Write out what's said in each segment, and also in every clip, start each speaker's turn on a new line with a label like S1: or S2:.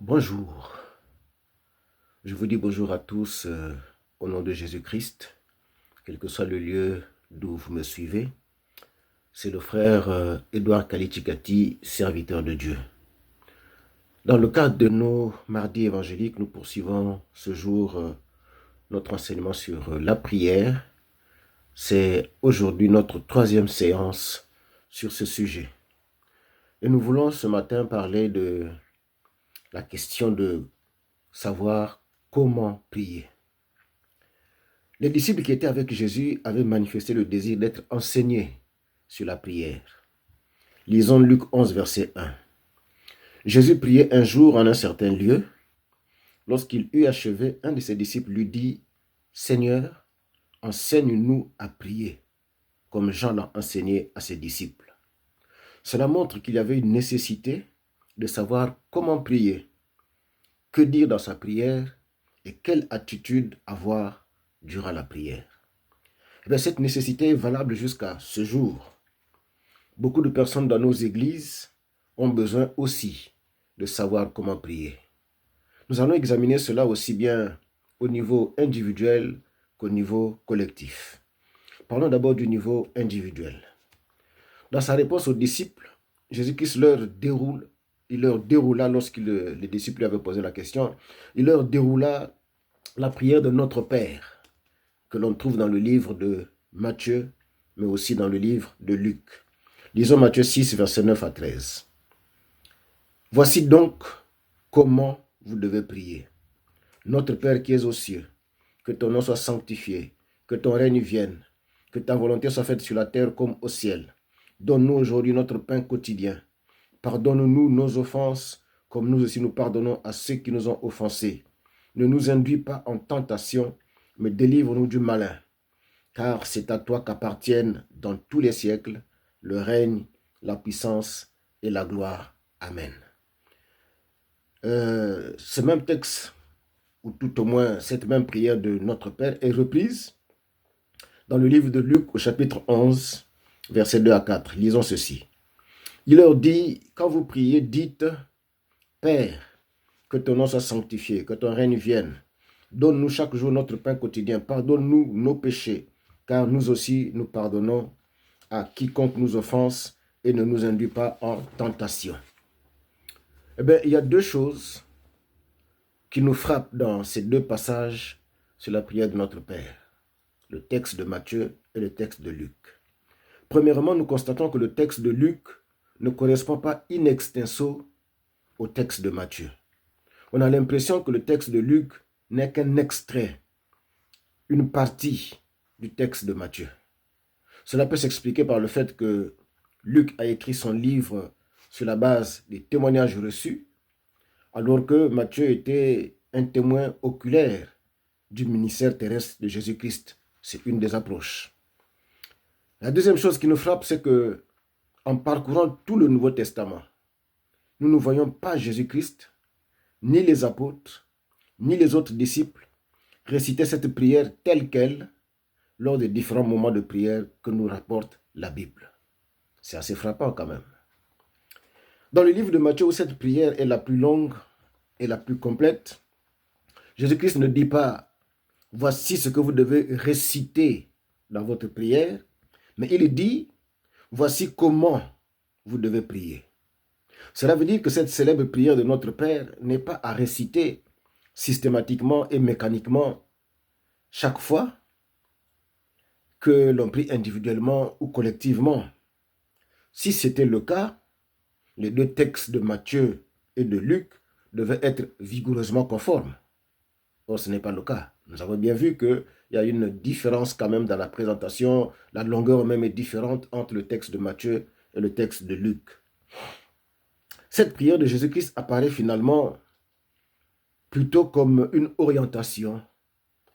S1: Bonjour, je vous dis bonjour à tous au nom de Jésus-Christ, quel que soit le lieu d'où vous me suivez. C'est le frère Édouard Kalichikati, serviteur de Dieu. Dans le cadre de nos mardis évangéliques, nous poursuivons ce jour notre enseignement sur la prière. C'est aujourd'hui notre troisième séance sur ce sujet. Et nous voulons ce matin parler de la question de savoir comment prier. Les disciples qui étaient avec Jésus avaient manifesté le désir d'être enseignés sur la prière. Lisons Luc 11, verset 1. Jésus priait un jour en un certain lieu. Lorsqu'il eut achevé, un de ses disciples lui dit, « Seigneur, enseigne-nous à prier, comme Jean l'a enseigné à ses disciples. » Cela montre qu'il y avait une nécessité de savoir comment prier, que dire dans sa prière et quelle attitude avoir durant la prière. Eh bien, cette nécessité est valable jusqu'à ce jour. Beaucoup de personnes dans nos églises ont besoin aussi de savoir comment prier. Nous allons examiner cela aussi bien au niveau individuel qu'au niveau collectif. Parlons d'abord du niveau individuel. Dans sa réponse aux disciples, Jésus-Christ il leur déroula, les disciples lui avaient posé la question, il leur déroula la prière de notre Père, que l'on trouve dans le livre de Matthieu, mais aussi dans le livre de Luc. Lisons Matthieu 6, versets 9 à 13. « Voici donc comment vous devez prier. Notre Père qui es aux cieux, que ton nom soit sanctifié, que ton règne vienne, que ta volonté soit faite sur la terre comme au ciel. Donne-nous aujourd'hui notre pain quotidien. Pardonne-nous nos offenses, comme nous aussi nous pardonnons à ceux qui nous ont offensés. Ne nous induis pas en tentation, mais délivre-nous du malin. Car c'est à toi qu'appartiennent dans tous les siècles le règne, la puissance et la gloire. Amen. » Ce même texte, ou tout au moins cette même prière de notre Père, est reprise dans le livre de Luc au chapitre 11, versets 2 à 4. Lisons ceci. Il leur dit, quand vous priez, dites, « Père, que ton nom soit sanctifié, que ton règne vienne. Donne-nous chaque jour notre pain quotidien. Pardonne-nous nos péchés, car nous aussi nous pardonnons à quiconque nous offense et ne nous induit pas en tentation. » Eh bien, il y a deux choses qui nous frappent dans ces deux passages sur la prière de notre Père, le texte de Matthieu et le texte de Luc. Premièrement, nous constatons que le texte de Luc ne correspond pas in extenso au texte de Matthieu. On a l'impression que le texte de Luc n'est qu'un extrait, une partie du texte de Matthieu. Cela peut s'expliquer par le fait que Luc a écrit son livre sur la base des témoignages reçus, alors que Matthieu était un témoin oculaire du ministère terrestre de Jésus-Christ. C'est une des approches. La deuxième chose qui nous frappe, c'est que en parcourant tout le Nouveau Testament, nous ne voyons pas Jésus-Christ, ni les apôtres, ni les autres disciples réciter cette prière telle qu'elle lors des différents moments de prière que nous rapporte la Bible. C'est assez frappant quand même. Dans le livre de Matthieu, où cette prière est la plus longue et la plus complète, Jésus-Christ ne dit pas « Voici ce que vous devez réciter dans votre prière », mais il dit « Voici comment vous devez prier ». Cela veut dire que cette célèbre prière de notre Père n'est pas à réciter systématiquement et mécaniquement chaque fois que l'on prie individuellement ou collectivement. Si c'était le cas, les deux textes de Matthieu et de Luc devaient être vigoureusement conformes. Or, ce n'est pas le cas. Nous avons bien vu qu'il y a une différence quand même dans la présentation, la longueur même est différente entre le texte de Matthieu et le texte de Luc. Cette prière de Jésus-Christ apparaît finalement plutôt comme une orientation,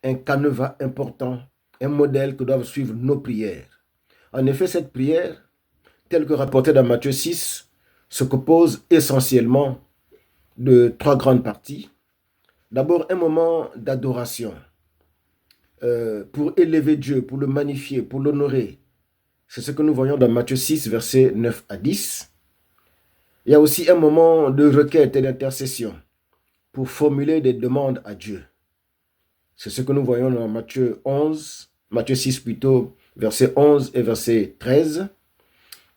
S1: un canevas important, un modèle que doivent suivre nos prières. En effet, cette prière, telle que rapportée dans Matthieu 6, se compose essentiellement de trois grandes parties. D'abord, un moment d'adoration pour élever Dieu, pour le magnifier, pour l'honorer. C'est ce que nous voyons dans Matthieu 6, versets 9 à 10. Il y a aussi un moment de requête et d'intercession. pour formuler des demandes à Dieu. C'est ce que nous voyons dans Matthieu 6 plutôt, verset 11 et verset 13.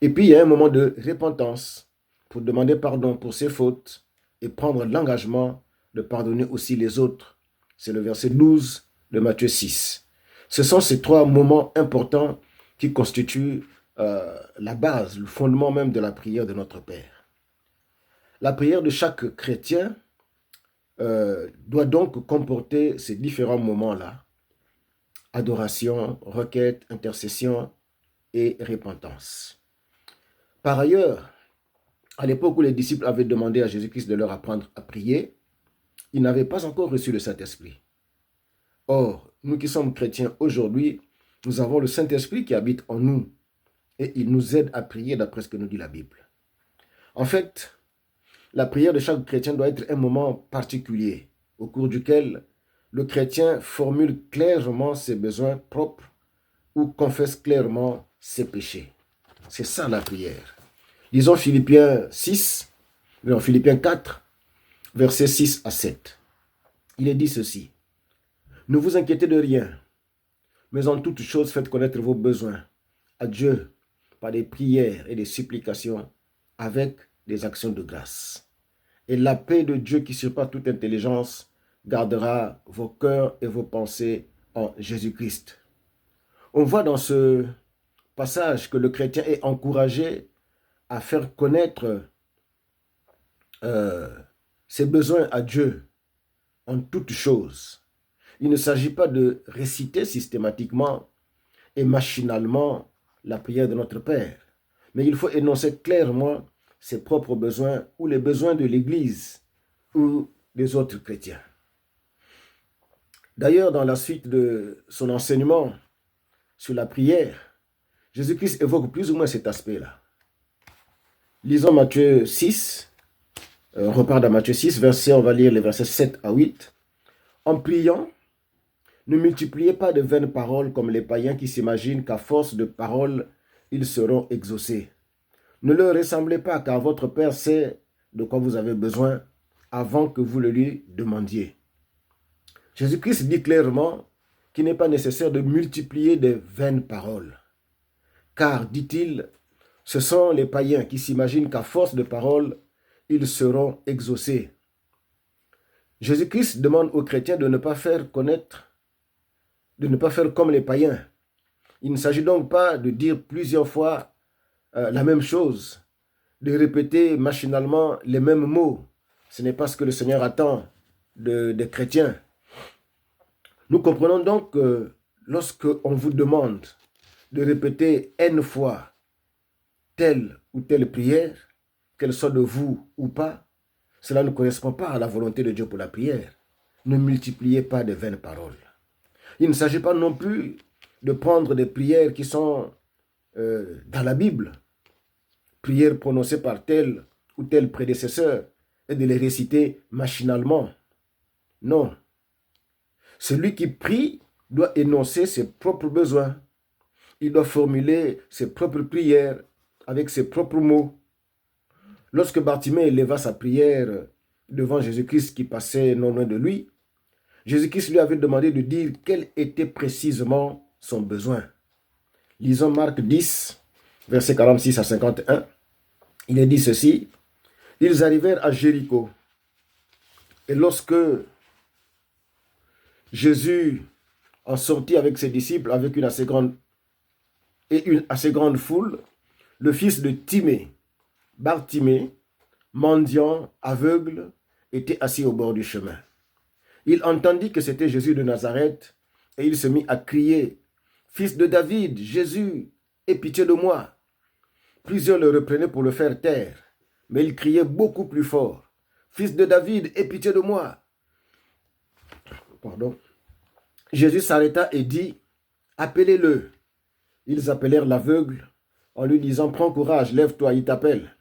S1: Et puis il y a un moment de repentance pour demander pardon pour ses fautes et prendre l'engagement de pardonner aussi les autres. C'est le verset 12 de Matthieu 6. Ce sont ces trois moments importants qui constituent la base, le fondement même de la prière de notre Père. La prière de chaque chrétien doit donc comporter ces différents moments-là: adoration, requête, intercession et repentance. Par ailleurs, à l'époque où les disciples avaient demandé à Jésus-Christ de leur apprendre à prier, ils n'avaient pas encore reçu le Saint-Esprit. Or, nous qui sommes chrétiens aujourd'hui, nous avons le Saint-Esprit qui habite en nous et il nous aide à prier d'après ce que nous dit la Bible. En fait, la prière de chaque chrétien doit être un moment particulier au cours duquel le chrétien formule clairement ses besoins propres ou confesse clairement ses péchés. C'est ça la prière. Lisons Philippiens 4, versets 6 à 7. Il est dit ceci: ne vous inquiétez de rien, mais en toute chose faites connaître vos besoins à Dieu par des prières et des supplications avec des actions de grâce. Et la paix de Dieu qui surpasse toute intelligence gardera vos cœurs et vos pensées en Jésus-Christ. On voit dans ce passage que le chrétien est encouragé à faire connaître ses besoins à Dieu en toutes choses. Il ne s'agit pas de réciter systématiquement et machinalement la prière de notre Père, mais il faut énoncer clairement ses propres besoins ou les besoins de l'Église ou des autres chrétiens. D'ailleurs, dans la suite de son enseignement sur la prière, Jésus-Christ évoque plus ou moins cet aspect-là. Lisons Matthieu 6, on repart dans Matthieu 6, on va lire les versets 7 à 8. En priant, ne multipliez pas de vaines paroles comme les païens qui s'imaginent qu'à force de paroles, ils seront exaucés. Ne leur ressemblez pas, car votre Père sait de quoi vous avez besoin avant que vous le lui demandiez. Jésus-Christ dit clairement qu'il n'est pas nécessaire de multiplier des vaines paroles. Car, dit-il, ce sont les païens qui s'imaginent qu'à force de paroles, ils seront exaucés. Jésus-Christ demande aux chrétiens de ne pas faire comme les païens. Il ne s'agit donc pas de dire plusieurs fois la même chose, de répéter machinalement les mêmes mots. Ce n'est pas ce que le Seigneur attend des chrétiens. Nous comprenons donc que lorsque on vous demande de répéter N fois telle ou telle prière, qu'elle soit de vous ou pas, cela ne correspond pas à la volonté de Dieu pour la prière. Ne multipliez pas de vaines paroles. Il ne s'agit pas non plus de prendre des prières qui sont dans la Bible, prières prononcées par tel ou tel prédécesseur, et de les réciter machinalement. Non. Celui qui prie doit énoncer ses propres besoins. Il doit formuler ses propres prières avec ses propres mots. Lorsque Bartimée éleva sa prière devant Jésus-Christ qui passait non loin de lui, Jésus-Christ lui avait demandé de dire quel était précisément son besoin. Lisons Marc 10, versets 46 à 51. Il est dit ceci: ils arrivèrent à Jéricho. Et lorsque Jésus en sortit avec ses disciples, avec une assez grande foule, le fils de Timée, Bartimée, mendiant, aveugle, était assis au bord du chemin. Il entendit que c'était Jésus de Nazareth et il se mit à crier: Fils de David, Jésus, aie pitié de moi. Plusieurs le reprenaient pour le faire taire, mais il criait beaucoup plus fort: Fils de David, aie pitié de moi. Jésus s'arrêta et dit: appelez-le. Ils appelèrent l'aveugle en lui disant: prends courage, lève-toi, il t'appelle.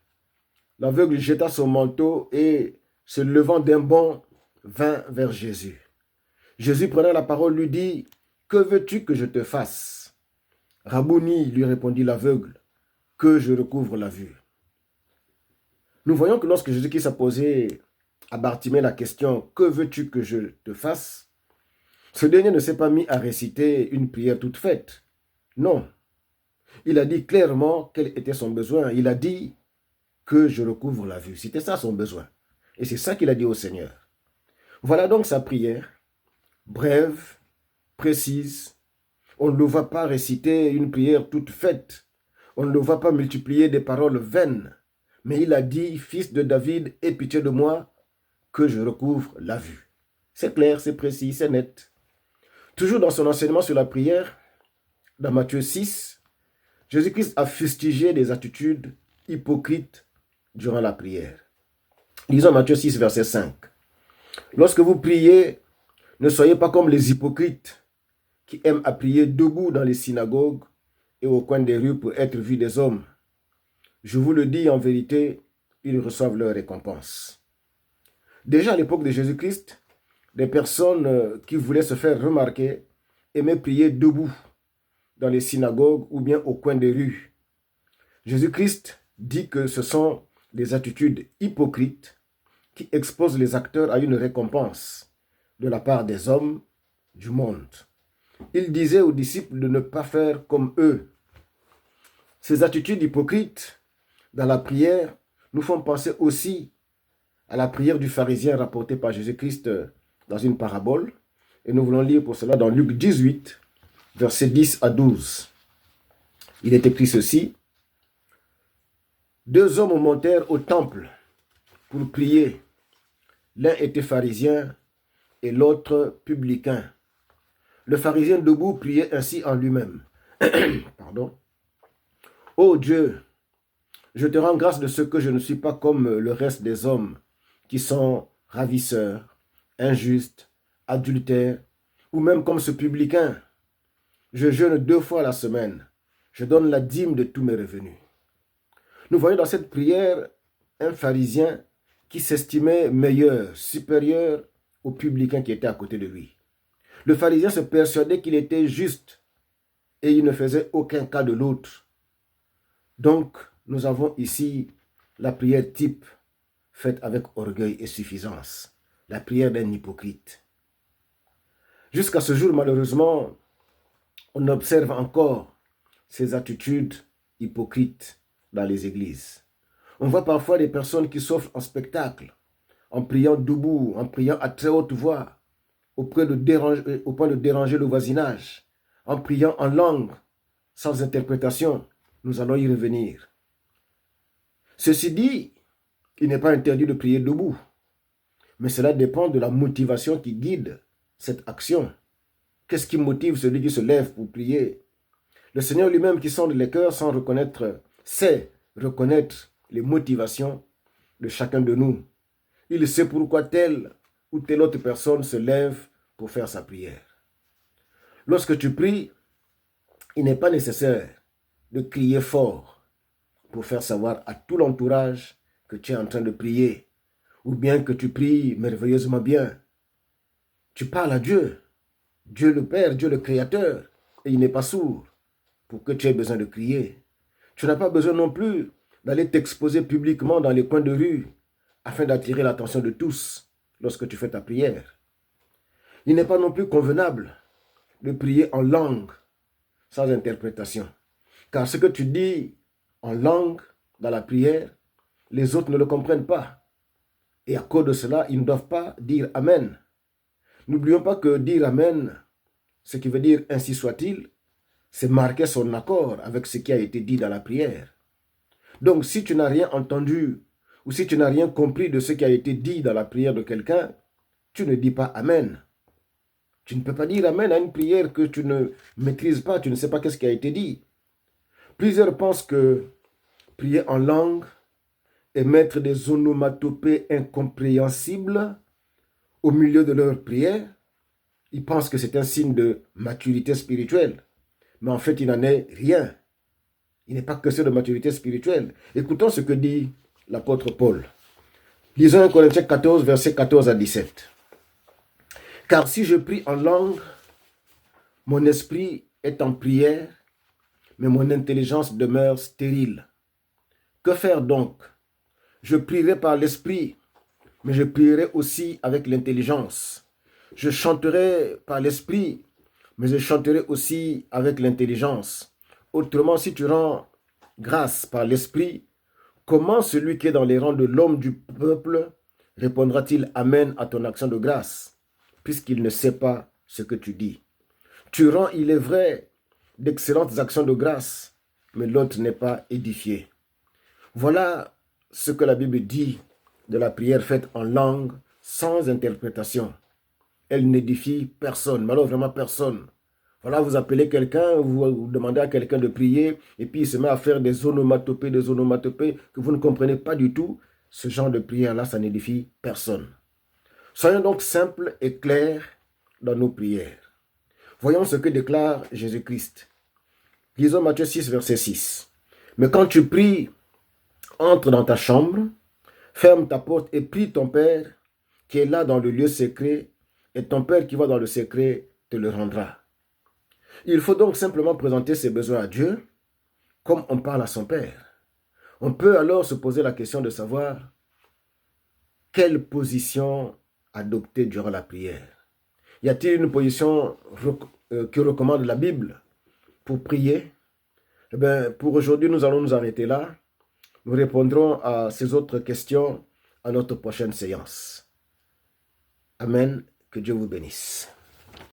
S1: L'aveugle jeta son manteau et, se levant d'un bond, vint vers Jésus. Jésus prenant la parole lui dit: que veux-tu que je te fasse? Rabouni, lui répondit l'aveugle, que je recouvre la vue. Nous voyons que lorsque Jésus-Christ a posé à Bartimée la question « Que veux-tu que je te fasse ?» Ce dernier ne s'est pas mis à réciter une prière toute faite. Non. Il a dit clairement quel était son besoin. Il a dit que je recouvre la vue. C'était ça son besoin. Et c'est ça qu'il a dit au Seigneur. Voilà donc sa prière, brève, précise. On ne le voit pas réciter une prière toute faite. On ne le voit pas multiplier des paroles vaines. Mais il a dit, fils de David, aie pitié de moi, que je recouvre la vue. C'est clair, c'est précis, c'est net. Toujours dans son enseignement sur la prière, dans Matthieu 6, Jésus-Christ a fustigé des attitudes hypocrites durant la prière. Lisons Matthieu 6, verset 5. Lorsque vous priez, ne soyez pas comme les hypocrites qui aiment à prier debout dans les synagogues et au coin des rues pour être vus des hommes. Je vous le dis en vérité, ils reçoivent leur récompense. Déjà à l'époque de Jésus-Christ, des personnes qui voulaient se faire remarquer aimaient prier debout dans les synagogues ou bien au coin des rues. Jésus-Christ dit que ce sont des attitudes hypocrites qui exposent les acteurs à une récompense de la part des hommes du monde. Il disait aux disciples de ne pas faire comme eux. Ces attitudes hypocrites dans la prière nous font penser aussi à la prière du pharisien rapportée par Jésus-Christ dans une parabole. Et nous voulons lire pour cela dans Luc 18, versets 10 à 12. Il est écrit ceci. Deux hommes montèrent au temple pour prier. L'un était pharisien et l'autre publicain. Le pharisien debout priait ainsi en lui-même. Pardon. Ô Dieu, je te rends grâce de ce que je ne suis pas comme le reste des hommes qui sont ravisseurs, injustes, adultères, ou même comme ce publicain. Je jeûne 2 fois la semaine. Je donne la dîme de tous mes revenus. Nous voyons dans cette prière un pharisien qui s'estimait meilleur, supérieur au publicain qui était à côté de lui. Le pharisien se persuadait qu'il était juste et il ne faisait aucun cas de l'autre. Donc, nous avons ici la prière type faite avec orgueil et suffisance, la prière d'un hypocrite. Jusqu'à ce jour, malheureusement, on observe encore ces attitudes hypocrites dans les églises. On voit parfois des personnes qui s'offrent en spectacle, en priant debout, en priant à très haute voix, au point de déranger le voisinage, en priant en langue, sans interprétation. Nous allons y revenir. Ceci dit, il n'est pas interdit de prier debout, mais cela dépend de la motivation qui guide cette action. Qu'est-ce qui motive celui qui se lève pour prier? Le Seigneur lui-même qui sonde les cœurs sait reconnaître les motivations de chacun de nous. Il sait pourquoi telle ou telle autre personne se lève pour faire sa prière. Lorsque tu pries, il n'est pas nécessaire de crier fort pour faire savoir à tout l'entourage que tu es en train de prier, ou bien que tu pries merveilleusement bien. Tu parles à Dieu, Dieu le Père, Dieu le Créateur, et il n'est pas sourd pour que tu aies besoin de crier. Tu n'as pas besoin non plus d'aller t'exposer publiquement dans les coins de rue afin d'attirer l'attention de tous lorsque tu fais ta prière. Il n'est pas non plus convenable de prier en langue sans interprétation. Car ce que tu dis en langue dans la prière, les autres ne le comprennent pas. Et à cause de cela, ils ne doivent pas dire Amen. N'oublions pas que dire Amen, ce qui veut dire ainsi soit-il, c'est marquer son accord avec ce qui a été dit dans la prière. Donc si tu n'as rien entendu ou si tu n'as rien compris de ce qui a été dit dans la prière de quelqu'un, tu ne dis pas Amen. Tu ne peux pas dire Amen à une prière que tu ne maîtrises pas, tu ne sais pas qu'est-ce qui a été dit. Plusieurs pensent que prier en langue et mettre des onomatopées incompréhensibles au milieu de leur prière, ils pensent que c'est un signe de maturité spirituelle. Mais en fait, il n'en est rien. Il n'est pas question de maturité spirituelle. Écoutons ce que dit l'apôtre Paul. Lisons 1 Corinthiens 14, versets 14 à 17. Car si je prie en langue, mon esprit est en prière, mais mon intelligence demeure stérile. Que faire donc? Je prierai par l'esprit, mais je prierai aussi avec l'intelligence. Je chanterai par l'esprit, mais je chanterai aussi avec l'intelligence. Autrement, si tu rends grâce par l'esprit, comment celui qui est dans les rangs de l'homme du peuple répondra-t-il Amen à ton action de grâce, puisqu'il ne sait pas ce que tu dis? Tu rends, il est vrai, d'excellentes actions de grâce, mais l'autre n'est pas édifié. Voilà ce que la Bible dit de la prière faite en langue sans interprétation. Elle n'édifie personne, malheureusement personne. Voilà, vous appelez quelqu'un, vous demandez à quelqu'un de prier, et puis il se met à faire des onomatopées que vous ne comprenez pas du tout. Ce genre de prière-là, ça n'édifie personne. Soyons donc simples et clairs dans nos prières. Voyons ce que déclare Jésus-Christ. Lisons Matthieu 6, verset 6. Mais quand tu pries, entre dans ta chambre, ferme ta porte et prie ton Père qui est là dans le lieu secret, et ton Père qui va dans le secret te le rendra. Il faut donc simplement présenter ses besoins à Dieu comme on parle à son Père. On peut alors se poser la question de savoir quelle position adopter durant la prière. Y a-t-il une position que recommande la Bible pour prier? Eh bien, pour aujourd'hui, nous allons nous arrêter là. Nous répondrons à ces autres questions à notre prochaine séance. Amen. Que Dieu vous bénisse.